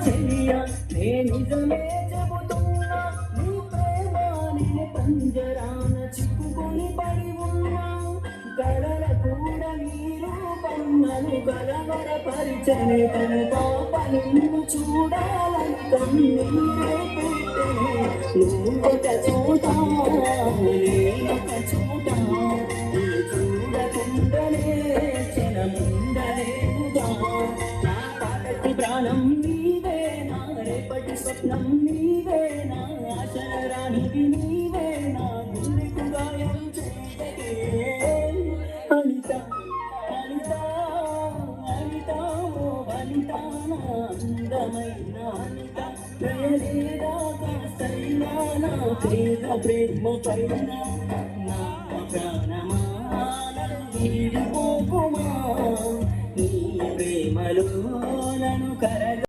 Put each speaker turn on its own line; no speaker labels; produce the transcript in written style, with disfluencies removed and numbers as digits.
చెలియా నే నిజమే చెబుతున్నా నీ ప్రేమ నే పంజరాన చిక్కుకొని పడి ఉన్నా కలల కూడా నీ రూపం నన్ను కలవరపరిచని తన పాప నిన్ను చూడాలని కన్నీరే పెట్టెనే నువ్వొక చోట నేనొక చోట నీ చూడకుండలే క్షణముండలేదుగా నా పాటకి ప్రాణం నీవే నా రేపటి స్వప్నం నీవే నా ఆశల రాణివి నీవే నా గుండెకు గాయం చేయకే అనిత అనిత అనిత ఓ అనిత నా అందమైన అనిత ప్రేరేదా కాస్తైనా నా పేద ప్రేమ పైన నా ప్రాణమా నన్ను వీడిపోకుమా